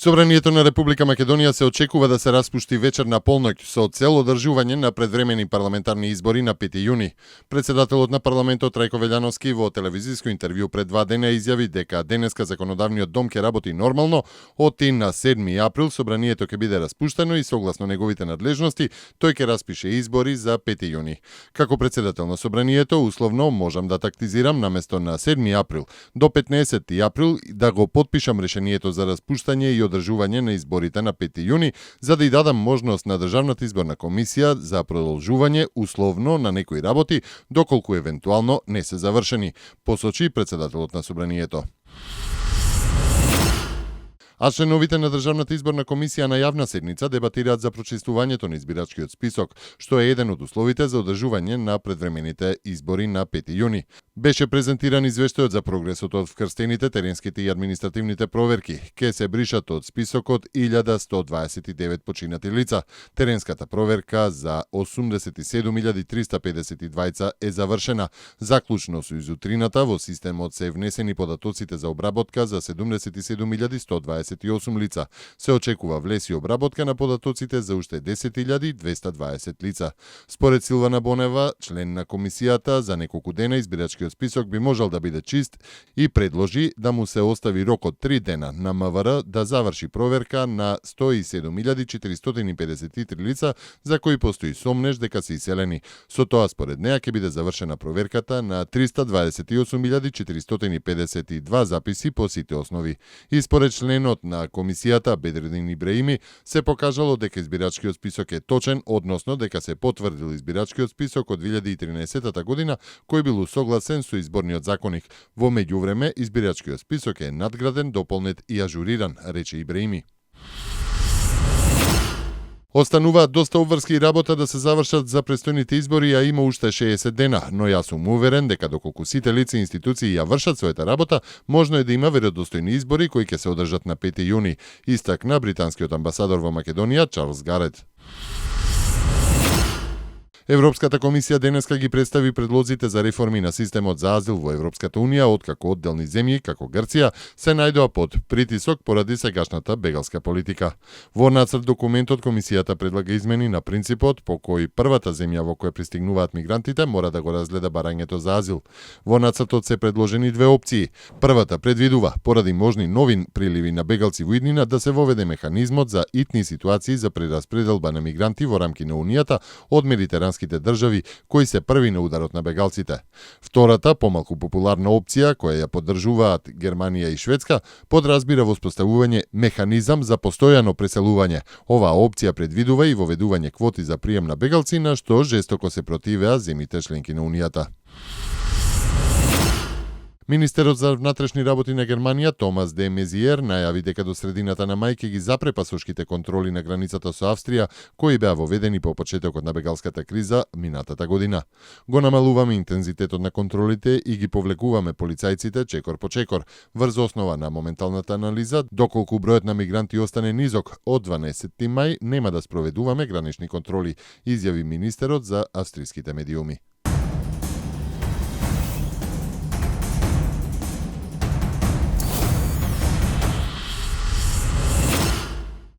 Собранието на Република Македонија се очекува да се распушти вечер на полноќ со цел одржување на предвремени парламентарни избори на 5 јуни. Председателот на парламентот Рајко Велјановски во телевизиско интервју пред 2 дена изјави дека денеска законодавниот дом ќе работи нормално, оти на 7 април собранието ќе биде распуштено и согласно неговите надлежности тој ќе распише избори за 5 јуни. Како председател на собранието условно можам да тактизирам наместо на 7 април до 15 април да го потпишам решението за распуштање и одржување на изборите на 5 јуни, за да ја дадам можност на Државната изборна комисија за продолжување условно на некои работи, доколку евентуално не се завршени, посочи председателот на собранието. А членовите на Државната изборна комисија на јавна седница дебатираат за прочистувањето на избирачкиот список, што е еден од условите за одржување на предвремените избори на 5 јуни. Беше презентиран извештајот за прогресот од вкрстените теренските и административните проверки. Ке се бришат од списокот 1129 починати лица. Теренската проверка за 87.352 е завршена. Заклучно со изутрината во системот се внесени податоците за обработка за 77.128 лица. Се очекува влез и обработка на податоците за уште 10.220 лица. Според Силвана Бонева, член на комисијата, за неколку дена избирачкиот список би можел да биде чист и предложи да му се остави рок од 3 дена на МВР да заврши проверка на 107.453 лица за кои постои сомнеж дека се иселени. Со тоа според неа ќе биде завршена проверката на 328.452 записи по сите основи. И според членот на комисијата Бедредин Ибраими се покажало дека избирачкиот список е точен, односно дека се потврдил избирачкиот список од 2013 година кој бил усогласен со изборниот законник. Во меѓувреме избирачкиот список е надграден, дополнет и ажуриран, рече Ибраими. Остануваат доста обврски работа да се завршат за престојните избори, а има уште 60 дена, но јас сум уверен дека доколку сите лица и институции ја вршат својата работа, можно е да има веродостојни избори кои ќе се одржат на 5 јуни, истакна британскиот амбасадор во Македонија Чарлс Гарет. Европската комисија денеска ги представи предлозите за реформи на системот за азил во Европската унија, откако одделни земји, како Грција, се најдоа под притисок поради сегашната бегалска политика. Во нацрт документот комисијата предлага измени на принципот по кој првата земја во која пристигнуваат мигрантите мора да го разгледа барањето за азил. Во нацртот се предложени две опции. Првата предвидува, поради можни нови приливи на бегалци во иднина, да се воведе механизмот за итни ситуации за прераспределба на мигранти во рамки на Унијата од медитеранските држави кои се први на ударот на бегалците. Втората, помалку популарна опција, која ја поддржуваат Германија и Шведска, подразбира воспоставување механизам за постојано преселување. Оваа опција предвидува и воведување квоти за прием на бегалци, на што жестоко се противеа земјите членки на Унијата. Министерот за внатрешни работи на Германија Томас де Мезиер најави дека до средината на мај ќе ги запре пасошките контроли на границата со Австрија, кои беа воведени по почетокот на бегалската криза минатата година. Го намалуваме интензитетот на контролите и ги повлекуваме полицајците чекор по чекор, врз основа на моменталната анализа, доколку бројот на мигранти остане низок, од 12 мај нема да спроведуваме гранични контроли, изјави министерот за австриските медиуми.